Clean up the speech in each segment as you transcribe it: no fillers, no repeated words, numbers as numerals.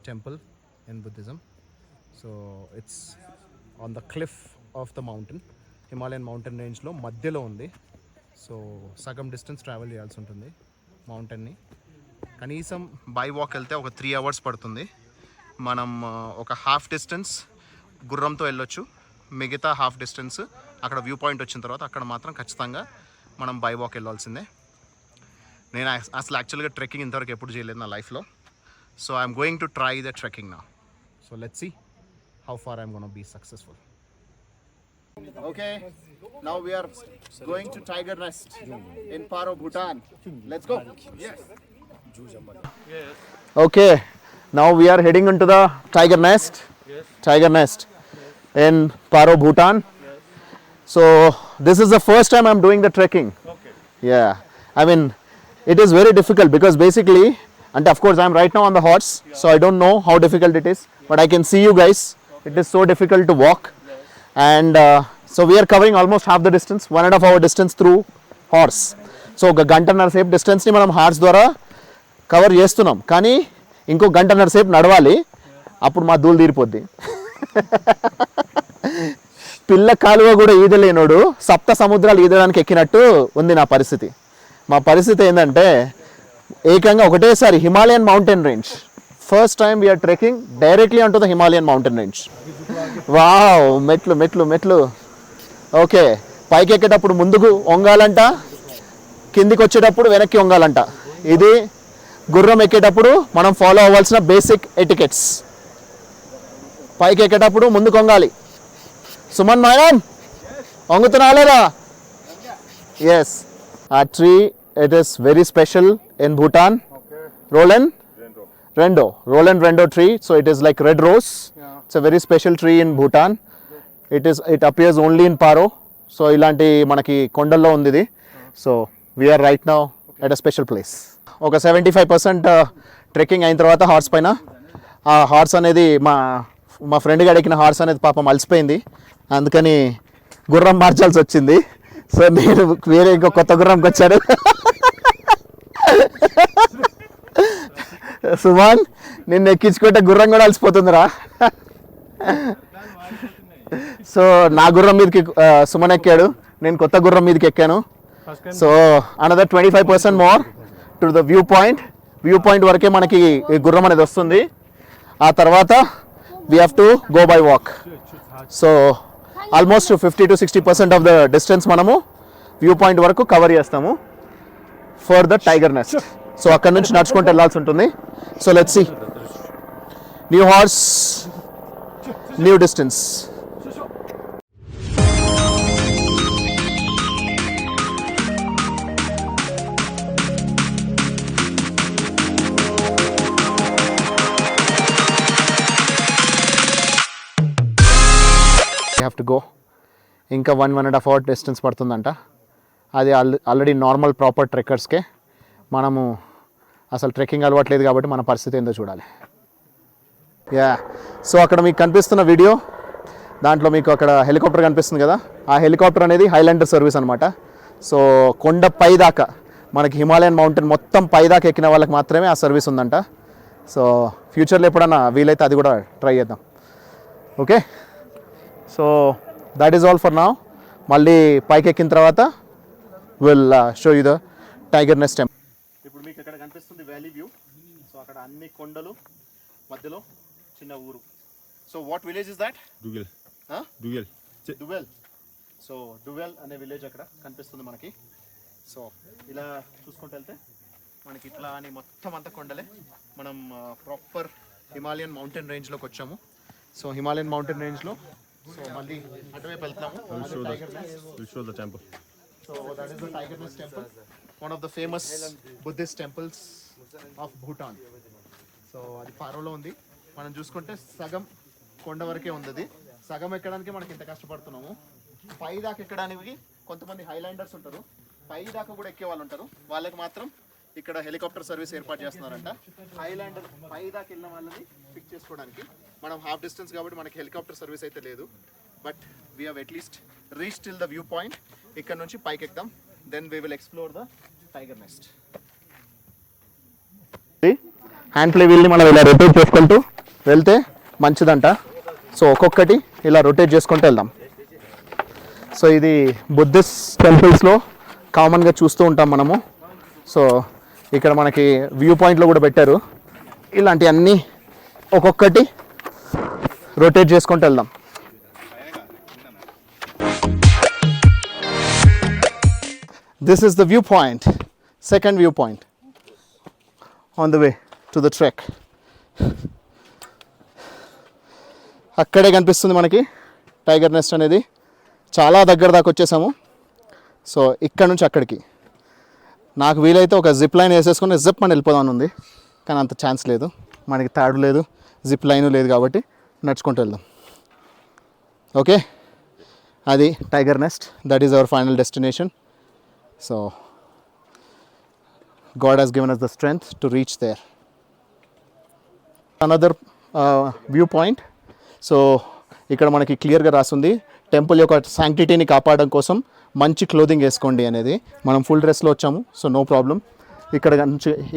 temple in Buddhism. So it's on the cliff of the mountain, Himalayan mountain range లో మధ్యలో ఉంది. So సగం distance travel చేయాల్సి ఉంటుంది మౌంటైన్ని. కనీసం బై వాక్ వెళ్తే ఒక 3 hours పడుతుంది. మనం ఒక హాఫ్ డిస్టెన్స్ గుర్రంతో వెళ్ళొచ్చు, మిగతా హాఫ్ డిస్టెన్స్ అక్కడ వ్యూ పాయింట్ వచ్చిన తర్వాత అక్కడ మాత్రం ఖచ్చితంగా మనం బై వాక్ వెళ్ళాల్సిందే. నేను అసలు యాక్చువల్గా ట్రెక్కింగ్ ఇంతవరకు ఎప్పుడు చేయలేదు నా లైఫ్లో. So I'm going to try the trekking నా. So let's see how far I'm gonna be successful. Okay, now we are going to Tiger Nest in Paro, Bhutan. Let's go. Yes. Okay, now we are heading into the Tiger Nest. Yes. Tiger Nest in Paro, Bhutan. Yes. So this is the first time I'm doing the trekking. Okay. Yeah, I mean it is very difficult because basically, and of course I'm right now on the horse, so I don't know how difficult it is, but I can see you guys. It is so difficult to walk. And so we are covering almost half the distance, 1.5 hour distance through horse. So ఒక గంటన్నర సేపు డిస్టెన్స్ని మనం horse ద్వారా cover చేస్తున్నాం, కానీ ఇంకో గంటన్నర సేపు నడవాలి, అప్పుడు మా దూలు తీరిపోద్ది. పిల్ల కాలువ కూడా ఈదలేనోడు సప్త సముద్రాలు ఈదడానికి ఎక్కినట్టు ఉంది నా పరిస్థితి. మా పరిస్థితి ఏంటంటే ఏకంగా ఒకటేసారి Himalayan mountain range. First time we're trekking directly అంటూ the Himalayan mountain range. Wow, మెట్లు మెట్లు మెట్లు. ఓకే, పైకి ఎక్కేటప్పుడు ముందుకు వంగాలంట, కిందికి వచ్చేటప్పుడు వెనక్కి వంగాలంట. ఇది గుర్రం ఎక్కేటప్పుడు మనం ఫాలో అవ్వాల్సిన బేసిక్ ఎటికెట్స్. పైకి ఎక్కేటప్పుడు ముందుకు వంగాలి. సుమన్ మాయన్ వంగుతున్నా లేదా? ఎస్. ఆ tree, it is very special in Bhutan. Okay. Roland Rendo tree. So it is like red rose. Yeah. It's a very special tree in Bhutan. It appears only in Paro. So ilanti manaki kondallo undi idi. So we are right now at a special place. Okay, 75% trekking అయిన తర్వాత horse పైన. ఆ horse అనేది మా friend గారు ఎక్కిన horse అనేది పాపం అలసిపోయింది, అందుకని గుర్రం మార్చాల్సి వచ్చింది. సో నేను వేరే ఇంకో కొత్త గుర్రంకి వచ్చాడు. సుమాన్, నిన్ను ఎక్కించుకుంటే గుర్రం కూడా అలసిపోతుందిరా. సో నా గుర్రం మీదకి సుమన్ ఎక్కాడు, నేను కొత్త గుర్రం మీదకి ఎక్కాను. So another 25% more to the view point వరకే మనకి ఈ గుర్రం అనేది వస్తుంది. ఆ తర్వాత we have to go by walk. So almost 50 to 60% of the distance మనము వ్యూ పాయింట్ వరకు కవర్ చేస్తాము for the tiger Nest. So అక్కడ నుంచి నడుచుకుంటూ వెళ్ళాల్సి ఉంటుంది. So let's see. New horse, new distance. Have to go. ఇంకా 1.5 hour డిస్టెన్స్ పడుతుందంట. అది ఆల్రెడీ నార్మల్ ప్రాపర్ ట్రెక్కర్స్కే. మనము అసలు ట్రెక్కింగ్ అలవాట్లేదు కాబట్టి మన పరిస్థితి ఏందో చూడాలి. యా, సో అక్కడ మీకు కనిపిస్తున్న వీడియో, దాంట్లో మీకు అక్కడ హెలికాప్టర్ కనిపిస్తుంది కదా, ఆ హెలికాప్టర్ అనేది హైలాండర్ సర్వీస్ అనమాట. సో కొండ పై దాకా మనకి హిమాలయన్ మౌంటైన్ మొత్తం పై దాకా ఎక్కిన వాళ్ళకి మాత్రమే ఆ సర్వీస్ ఉందంట. సో ఫ్యూచర్లో ఎప్పుడన్నా వీలైతే అది కూడా ట్రై చేద్దాం. Okay, so that is all for now. మళ్ళీ పైకి ఎక్కిన తర్వాత will show you the tiger Nest temple. ఇప్పుడు మీకు ఇక్కడ కనిపిస్తుంది వ్యాలీ వ్యూ. సో అక్కడ అన్ని కొండలు మధ్యలో చిన్న ఊరు. So what village is that? Dual. So dual అనే విలేజ్ అక్కడ కనిపిస్తుంది మనకి. సో ఇలా చూసుకుంటూ వెళ్తే మనకి ఇట్లా అని మొత్తం అంతా కొండలే. మనం ప్రాపర్ హిమాలయన్ మౌంటైన్ రేంజ్లోకి వచ్చాము. సో హిమాలయన్ మౌంటైన్ రేంజ్లో సో మళ్ళీ అటువైపు వెళ్తాము. So that is the Tiger Nest temple, one of the famous Buddhist temples of Bhutan. So అది పారోలో ఉంది. మనం చూసుకుంటే సగం కొండ వరకే ఉంది. సగం ఎక్కడానికి మనకి ఇంత కష్టపడుతున్నాము. పై దాకా ఎక్కడానికి కొంతమంది హైలాండర్స్ ఉంటారు, పై దాకా కూడా ఎక్కే వాళ్ళు ఉంటారు. వాళ్ళకి మాత్రం ఇక్కడ హెలికాప్టర్ సర్వీస్ ఏర్పాటు చేస్తున్నారంట. హైలాండర్ పై దాకా వెళ్ళిన వాళ్ళని పిక్ చేసుకోవడానికి. మనం హాఫ్ డిస్టెన్స్ కాబట్టి మనకి హెలికాప్టర్ సర్వీస్ అయితే లేదు, but we have at least reach till the view point. ఇక్కడ నుంచి పైకి ఎక్కుతాం, then we will explore the tiger nest. Hand ఫ్లై వీల్ని మనం ఇలా రొటేట్ చేసుకుంటూ వెళ్తే మంచిదంట. సో ఒక్కొక్కటి ఇలా రొటేట్ చేసుకుంటూ వెళ్దాం. సో ఇది బుద్ధిస్ట్ టెంపుల్స్లో కామన్గా చూస్తూ ఉంటాం మనము. సో ఇక్కడ మనకి వ్యూ పాయింట్లో కూడా పెట్టారు. ఇలాంటివన్నీ ఒక్కొక్కటి రొటేట్ చేసుకుంటూ వెళ్దాం. This is the viewpoint, second viewpoint on the way to the trek. అక్కడే కనిపిస్తుంది మనకి టైగర్ నెస్ట్ అనేది. చాలా దగ్గర దాకా వచ్చేసాము. సో ఇక్కడ నుంచి అక్కడికి నాకు వీలైతే ఒక జిప్ లైన్ వేసేసుకొని జిప్ అని వెళ్ళిపోదామని ఉంది, కానీ అంత ఛాన్స్ లేదు. మనకి తాడు లేదు, జిప్ లైన్ లేదు, కాబట్టి నడుచుకుంటూ వెళ్దాం. ఓకే, అది Tiger Nest. That is our final destination. So God has given us the strength to reach there. Another viewpoint. So ఇక్కడ మనకి క్లియర్గా రాస్తుంది టెంపుల్ యొక్క శాంక్టిటీని కాపాడడం కోసం మంచి క్లోదింగ్ వేసుకోండి అనేది. మనం ఫుల్ డ్రెస్లో వచ్చాము, సో నో ప్రాబ్లం.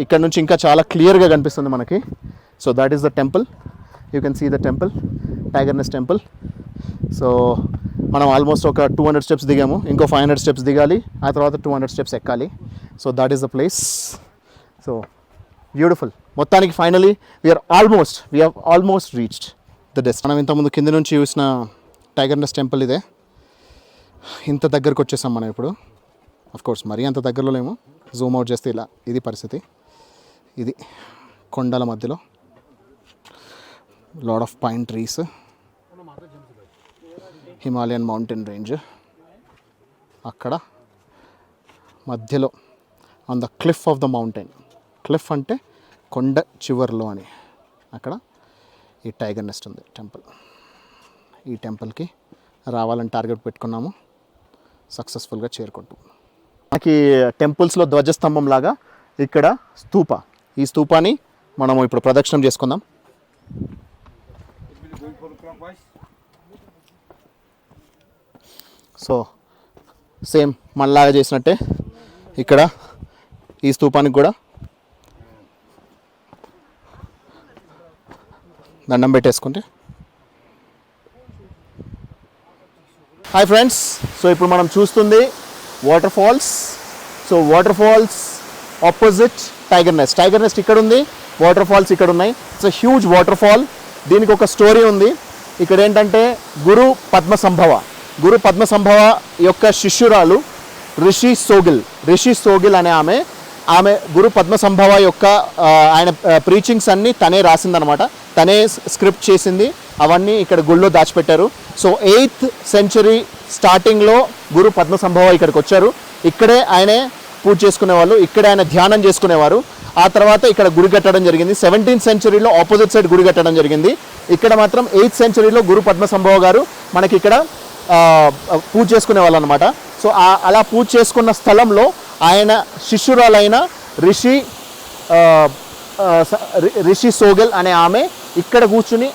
ఇక్కడ నుంచి ఇంకా చాలా క్లియర్గా కనిపిస్తుంది మనకి. So that is the temple. You can see the temple, Tiger Nest temple. So మనం ఆల్మోస్ట్ ఒక 200 స్టెప్స్ దిగాము, ఇంకో 500 స్టెప్స్ దిగాలి, ఆ తర్వాత 200 స్టెప్స్ ఎక్కాలి. So that is the place. So beautiful. మొత్తానికి finally we have almost reached the dest. మనం ఇంతకుముందు కింద నుంచి చూసిన టైగర్ నెస్ట్ టెంపుల్ ఇదే. ఇంత దగ్గరకు వచ్చేసాం మనం ఇప్పుడు. అఫ్కోర్స్ మరీ అంత దగ్గరలో లేము. జూమ్ అవుట్ చేస్తే ఇలా ఇది పరిస్థితి. ఇది కొండల మధ్యలో lot of pine trees, Himalayan mountain range. అక్కడ మధ్యలో on the cliff of the mountain, cliff అంటే కొండ చివర్లో అని, అక్కడ ఈ టైగర్ నెస్ట్ ఉంది టెంపుల్. ఈ టెంపుల్కి రావాలని టార్గెట్ పెట్టుకున్నాము, సక్సెస్ఫుల్గా చేరుకుంటాం. మనకి టెంపుల్స్లో ధ్వజస్తంభం లాగా ఇక్కడ స్తూప. ఈ స్తూపాన్ని మనము ఇప్పుడు ప్రదక్షిణం చేసుకుందాం. సో సేమ్ మనలాగా చేసినట్టే ఇక్కడ ఈ స్తూపానికి కూడా దండం పెట్టేసుకుంటే. హాయ్ ఫ్రెండ్స్, సో ఇప్పుడు మనం చూస్తుంది waterfalls. So waterfalls opposite Tiger Nest. Tiger Nest ఇక్కడ ఉంది, వాటర్ ఫాల్స్ ఇక్కడ ఉన్నాయి. It's a huge waterfall. దీనికి ఒక స్టోరీ ఉంది. ఇక్కడ ఏంటంటే గురు పద్మసంభవ యొక్క శిష్యురాలు రిషి సోగిల్ అనే ఆమె గురు పద్మసంభవ యొక్క ఆయన ప్రీచింగ్స్ అన్నీ తనే రాసిందనమాట. తనే స్క్రిప్ట్ చేసింది. అవన్నీ ఇక్కడ గుళ్ళో దాచిపెట్టారు. సో 8th century స్టార్టింగ్లో గురు పద్మసంభవ ఇక్కడికి వచ్చారు. ఇక్కడే ఆయనే పూజ చేసుకునేవాళ్ళు, ఇక్కడే ఆయన ధ్యానం చేసుకునేవారు. ఆ తర్వాత ఇక్కడ గుడి కట్టడం జరిగింది. 17th centuryలో ఆపోజిట్ సైడ్ గుడి కట్టడం జరిగింది. ఇక్కడ మాత్రం 8th centuryలో గురు పద్మసంభవ గారు మనకి ఇక్కడ పూజ చేసుకునే వాళ్ళు అనమాట. సో అలా పూజ చేసుకున్న స్థలంలో ఆయన శిష్యురాలైన రిషి సోగల్ అనే ఆమె ఇక్కడ కూర్చుని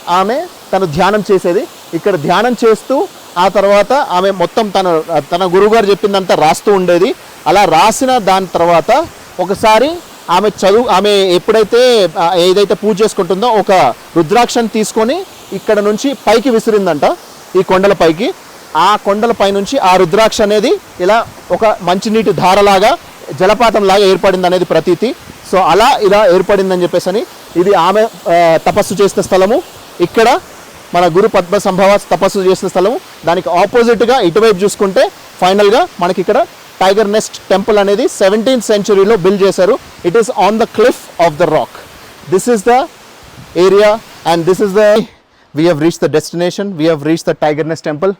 తను ధ్యానం చేసేది. ఇక్కడ ధ్యానం చేస్తూ ఆ తర్వాత ఆమె మొత్తం తన గురువుగారు చెప్పిందంతా రాస్తూ ఉండేది. అలా రాసిన దాని తర్వాత ఒకసారి ఆమె ఎప్పుడైతే ఏదైతే పూజ చేసుకుంటుందో ఒక రుద్రాక్షని తీసుకొని ఇక్కడ నుంచి పైకి విసిరిందంట, ఈ కొండల పైకి. ఆ కొండలపై నుంచి ఆ రుద్రాక్ష అనేది ఇలా ఒక మంచినీటి ధారలాగా జలపాతంలాగా ఏర్పడింది అనేది ప్రతీతి. సో ఇలా ఏర్పడిందని చెప్పేసి ఇది ఆమె తపస్సు చేసిన స్థలము. ఇక్కడ మన గురు పద్మసంభవ తపస్సు చేసిన స్థలము. దానికి ఆపోజిట్గా ఇటువైపు చూసుకుంటే ఫైనల్గా మనకి ఇక్కడ టైగర్ నెస్ట్ టెంపుల్ అనేది 17th centuryలో బిల్డ్ చేశారు. It is on the cliff of the rock. This is the area and this is the we have reach the destination. We have reach the tiger Nest temple.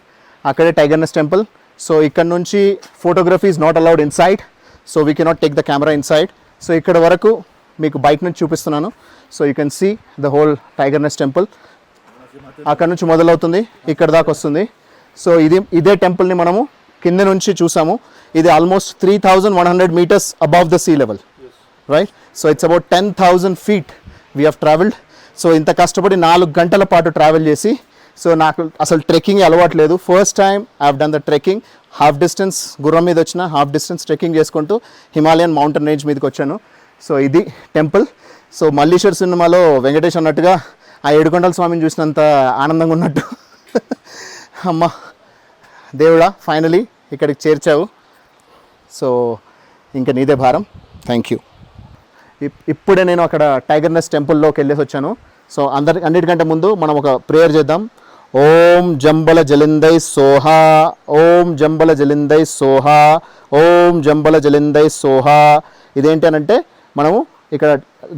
అక్కడే Tiger Nest temple. So ఇక్కడ నుంచి photography is not allowed inside. So we cannot take the camera inside. So ఇక్కడ వరకు మీకు బయట నుంచి చూపిస్తున్నాను. So you can see the whole Tiger Nest temple. అక్కడ నుంచి మొదలవుతుంది, ఇక్కడ దాకా వస్తుంది. సో ఇదే టెంపుల్ని మనము కింద నుంచి చూసాము. ఇది almost 3,100 meters above the sea level, right? So it's about 10,000 feet we have travelled. So ఇంత కష్టపడి 4 గంటల పాటు ట్రావెల్ చేసి, సో నాకు అసలు ట్రెక్కింగ్ అలవాట్లేదు. First time I have done the trekking. Half distance గుర్రం మీద వచ్చిన, హాఫ్ డిస్టెన్స్ ట్రెక్కింగ్ చేసుకుంటూ హిమాలయన్ మౌంటైన్ రేంజ్ మీదకి వచ్చాను. సో ఇది టెంపుల్. సో మల్లీశ్వర్ సినిమాలో వెంకటేష్ అన్నట్టుగా ఆ ఏడుకొండల స్వామిని చూసినంత ఆనందంగా ఉన్నట్టు. అమ్మ దేవుడా, ఫైనలీ ఇక్కడికి చేర్చావు. సో ఇంకా నీదే భారం. Thank you. ఇప్పుడే నేను అక్కడ టైగర్ నెస్ట్ టెంపుల్లోకి వెళ్ళేసి వచ్చాను. సో అన్నిటికంటే ముందు మనం ఒక ప్రేయర్ చేద్దాం. ఓం జంబల జలిందై సోహా, ఓం జంబల జలిందై సోహా, ఓం జంబల జలిందై సోహా. ఇదేంటి అనంటే మనము ఇక్కడ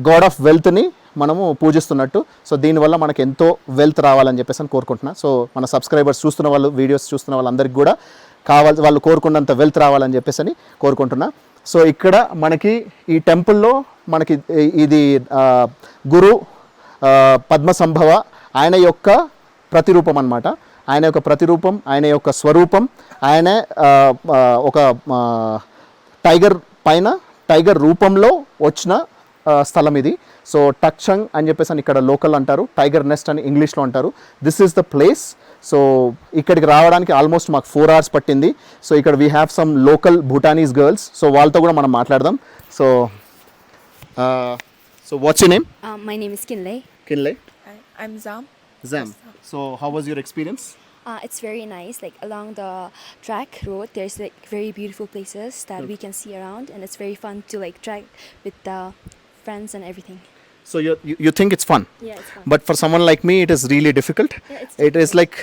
గాడ్ ఆఫ్ వెల్త్ని మనము పూజిస్తున్నట్టు. సో దీనివల్ల మనకు ఎంతో వెల్త్ రావాలని చెప్పేసి అని కోరుకుంటున్నా. సో మన సబ్స్క్రైబర్స్ చూస్తున్న వాళ్ళు, వీడియోస్ చూస్తున్న వాళ్ళందరికీ కూడా వాళ్ళు కోరుకున్నంత వెల్త్ రావాలని చెప్పేసి అని కోరుకుంటున్నా. సో ఇక్కడ మనకి ఈ టెంపుల్లో మనకి ఇది గురు పద్మసంభవ ఆయన యొక్క ప్రతిరూపం అన్నమాట. ఆయన యొక్క ప్రతిరూపం, ఆయన యొక్క స్వరూపం. ఆయన ఒక టైగర్ పైన టైగర్ రూపంలో వచ్చిన స్థలం ఇది. సో టక్షంగ్ అని చెప్పేసి అని ఇక్కడ లోకల్ అంటారు, టైగర్ నెస్ట్ అని ఇంగ్లీష్లో అంటారు. This is the place. So ఇక్కడికి రావడానికి ఆల్మోస్ట్ మాకు 4 hours పట్టింది. సో ఇక్కడ we have some local Bhutanese girls. So వాళ్ళతో కూడా మనం మాట్లాడదాం. So what's your name? My name is Kinley. Kinley. I'm Zam. Zam. So how was your experience? It's very nice. Like along the track road, there's like very beautiful places that we can see around, and it's very fun to like track with the friends and everything. So you think it's fun? Yeah, it's fun. But for someone like me, it is really difficult. Yeah, it's It is like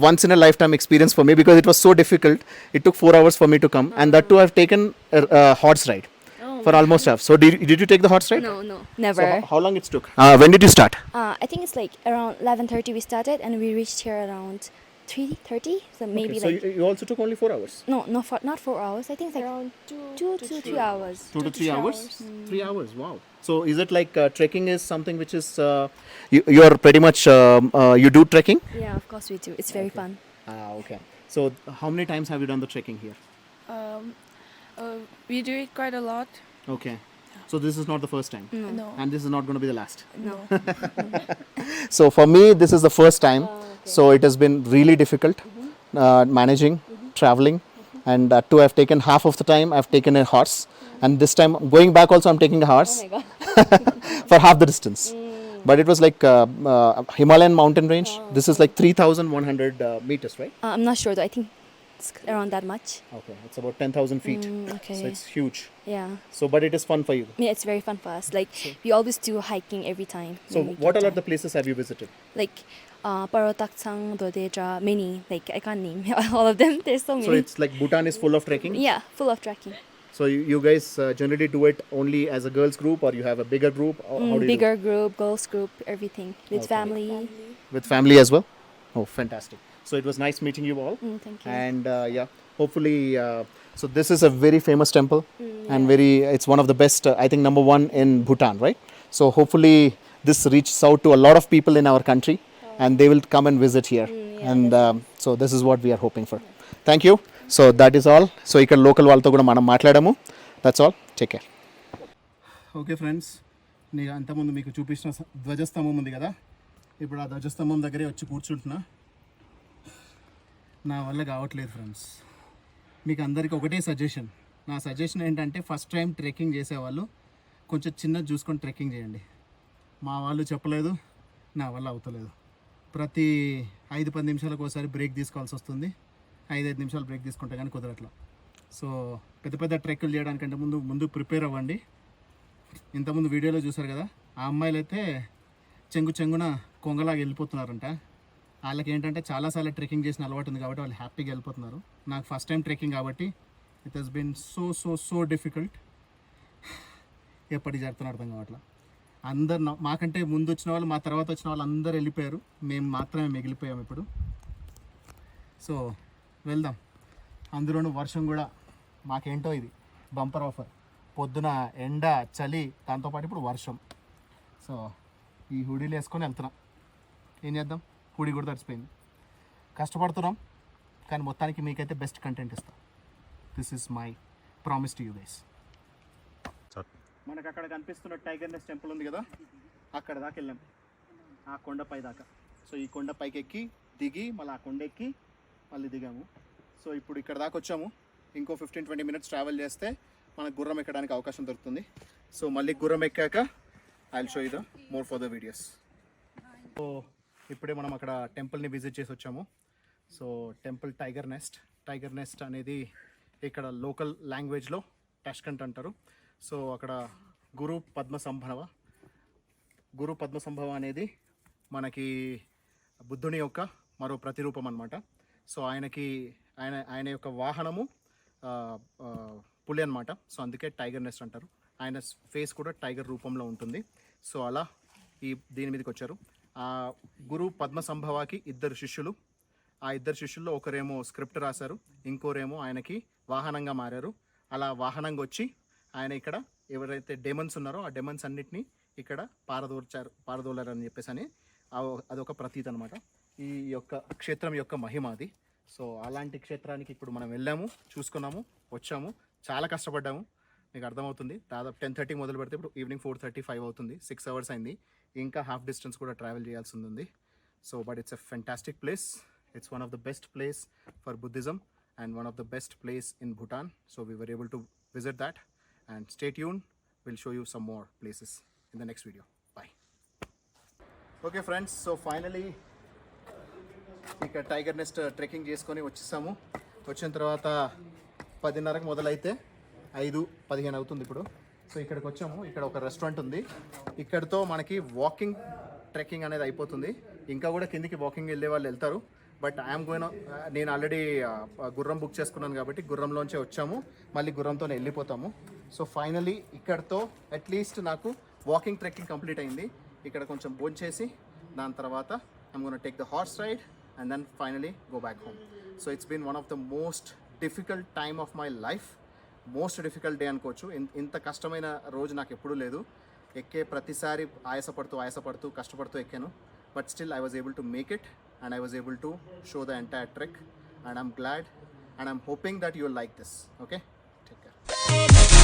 once in a lifetime experience for me because it was so difficult. It took 4 hours for me to come, and that too I've taken a horse ride for almost half. So did you take the horse ride? No, never. So how long it took? When did you start? I think it's like around 11:30 we started, and we reached here around 3:30. So maybe Okay, so like you also took only 4 hours. not 4 hours. I think it's like Around 2 to 3 hours. 2 to 3 hours? 3 3 hours, wow. So is it like trekking is something which is, you are pretty much, you do trekking? Yeah, of course we do. It's very fun. Okay. So how many times have you done the trekking here? We do it quite a lot. Okay. So this is not the first time? No. And this is not going to be the last? No. So for me, this is the first time. So it has been really difficult managing, traveling. And too, I've taken half of the time, I've taken a horse. And this time, going back also, I'm taking a horse Oh my god. for half the distance. But it was like Himalayan mountain range. This is like 3,100 meters, right? I'm not sure though. I think it's around that much. Okay, it's about 10,000 feet. Okay. So it's huge. Yeah. So, but it is fun for you. Yeah, it's very fun for us. Like we always do hiking every time. So, when we what get all are time. the places have you visited? Like Parotaksang, Dodeja, many. Like I can't name all of them. There's so many. So, it's like Bhutan is full of trekking? Yeah, full of trekking. So, you guys generally do it only as a girls group or you have a bigger group? Or how do you Bigger group, girls group, everything with Okay. family. do? With family as well? Oh, fantastic. So, it was nice meeting you all. Thank you. And yeah, hopefully, so this is a very famous temple and it's one of the best, I think number 1 in Bhutan, right? So hopefully this reaches out to a lot of people in our country and they will come and visit here. And so this is what we are hoping for. Thank you. So that is all. So ఇక్కడ local వాళ్ళతో కూడా మనం మాట్లాడాము. That's all. Take care. Okay friends, నేను అంతకుముందు మీకు చూపించిన ధ్వజస్తంభం ఉంది కదా, ఇప్పుడు ఆ ధ్వజస్తంభం దగ్గరే వచ్చి కూర్చుంటున్నా. నా వల్ల కావట్లేదు ఫ్రెండ్స్. మీకు అందరికీ ఒకటే సజెషన్. నా సజెషన్ ఏంటంటే ఫస్ట్ టైం ట్రెక్కింగ్ చేసేవాళ్ళు కొంచెం చిన్నది చూసుకొని ట్రెక్కింగ్ చేయండి. మా వాళ్ళు చెప్పలేదు, నా వల్ల అవుతలేదు. ప్రతి 5-10 నిమిషాలకు ఒకసారి బ్రేక్ తీసుకోవాల్సి వస్తుంది. 5-5 నిమిషాలు బ్రేక్ తీసుకుంటే కానీ కుదరట్లా. సో పెద్ద పెద్ద ట్రెక్కులు చేయడానికంటే ముందు ప్రిపేర్ అవ్వండి. ఇంతకుముందు వీడియోలో చూసారు కదా, ఆ అమ్మాయిలు అయితే చెంగున కొంగలాగా వెళ్ళిపోతున్నారంట. వాళ్ళకి ఏంటంటే చాలాసార్లు ట్రెక్కింగ్ చేసిన అలవాటు ఉంది కాబట్టి వాళ్ళు హ్యాపీగా వెళ్ళిపోతున్నారు. నాకు ఫస్ట్ టైం ట్రెక్కింగ్ కాబట్టి it has been so difficult. ఎప్పటికి జరుగుతున్న అర్థం కావట్లా. అందరు మాకంటే ముందు వచ్చిన వాళ్ళు, మా తర్వాత వచ్చిన వాళ్ళు అందరూ వెళ్ళిపోయారు, మేము మాత్రమే మిగిలిపోయాం ఇప్పుడు. సో వెళ్దాం. అందులోనూ వర్షం కూడా మాకేంటో ఇది బంపర్ ఆఫర్. పొద్దున ఎండ, చలి, దాంతోపాటు ఇప్పుడు వర్షం. సో ఈ హుడీలు వేసుకొని వెళ్తున్నాం. ఏం చేద్దాం, హుడీ కూడా తడిచిపోయింది. కష్టపడుతున్నాం కానీ మొత్తానికి మీకైతే బెస్ట్ కంటెంట్ ఇస్తాం. This is my promise to you guys. మనకు అక్కడ కనిపిస్తున్న టైగర్ నెస్ట్ టెంపుల్ ఉంది కదా, అక్కడ దాకా వెళ్ళాం, ఆ కొండపై దాకా. సో ఈ కొండ పైకి ఎక్కి దిగి మళ్ళీ ఆ కొండ ఎక్కి మళ్ళీ దిగాము. సో ఇప్పుడు ఇక్కడ దాకా వచ్చాము. ఇంకో 15-20 minutes ట్రావెల్ చేస్తే మనకు గుర్రం ఎక్కడానికి అవకాశం దొరుకుతుంది. సో మళ్ళీ గుర్రం ఎక్కాక I will show you the more for the videos. So ఇప్పుడే మనం అక్కడ టెంపుల్ని విజిట్ చేసి వచ్చాము. సో టెంపుల్ టైగర్ నెస్ట్ అనేది ఇక్కడ లోకల్ లాంగ్వేజ్లో టష్కంట్ అంటారు. సో అక్కడ గురు పద్మ సంభవ అనేది మనకి బుద్ధుని యొక్క మరో ప్రతిరూపం అన్నమాట. సో ఆయన యొక్క వాహనము పులి అన్నమాట. సో అందుకే టైగర్ నెస్ట్ అంటారు. ఆయన ఫేస్ కూడా టైగర్ రూపంలో ఉంటుంది. సో అలా దీని మీదకి వచ్చారు. ఆ గురు పద్మ సంభవాకి ఇద్దరు శిష్యులు. ఆ ఇద్దరు శిష్యుల్లో ఒకరేమో స్క్రిప్ట్ రాశారు, ఇంకోరేమో ఆయనకి వాహనంగా మారారు. అలా వాహనంగా వచ్చి ఆయన ఇక్కడ ఎవరైతే డెమన్స్ ఉన్నారో ఆ డెమన్స్ అన్నిటినీ ఇక్కడ పారదోలారు అని చెప్పేసి అని అదొక ప్రతీతి అనమాట. ఈ యొక్క క్షేత్రం యొక్క మహిమ అది. సో అలాంటి క్షేత్రానికి ఇప్పుడు మనం వెళ్ళాము, చూసుకున్నాము, వచ్చాము. చాలా కష్టపడ్డాము, మీకు అర్థమవుతుంది. దాదాపు 10:30 మొదలు పెడితే ఇప్పుడు ఈవినింగ్ 4:35 అవుతుంది. 6 అవర్స్ అయింది. ఇంకా హాఫ్ డిస్టెన్స్ కూడా ట్రావెల్ చేయాల్సి ఉంది. So but it's a fantastic place. It's one of the best place for Buddhism and one of the best place in Bhutan. So we were able to visit that, and stay tuned, we'll show you some more places in the next video. Bye. Okay friends, so finally ఇక్కడ tiger NEFT trekking చేసుకొని వచ్చేసాము. వచ్చిన తర్వాత 10:30కి మొదలైతే 5:15 అవుతుంది ఇప్పుడు. So ఇక్కడికి వచ్చాము. ఇక్కడ ఒక రెస్టారెంట్ ఉంది. ఇక్కడితో మనకి వాకింగ్ ట్రెక్కింగ్ అనేది అయిపోతుంది. ఇంకా కూడా కిందికి వాకింగ్ వెళ్ళే వాళ్ళు వెళ్తారు. బట్ ఐఎమ్ గోయిన్, నేను ఆల్రెడీ గుర్రం బుక్ చేసుకున్నాను కాబట్టి గుర్రంలోంచే వచ్చాము, మళ్ళీ గుర్రంతోనే వెళ్ళిపోతాము. సో ఫైనలీ ఇక్కడతో అట్లీస్ట్ నాకు వాకింగ్ ట్రెక్కింగ్ కంప్లీట్ అయింది. ఇక్కడ కొంచెం భోంచేసి దాని తర్వాత I'm gonna take the horse ride and then finally go back home. So it's been one of the most difficult time of my life. Most difficult day అనుకోవచ్చు. ఇంత కష్టమైన రోజు నాకు ఎప్పుడూ లేదు. ఎక్కే ప్రతిసారి ఆయాసపడుతూ కష్టపడుతూ ఎక్కాను. But still I was able to make it, and I was able to show the entire trek, and I'm glad, and I'm hoping that you'll like this. Okay, take care.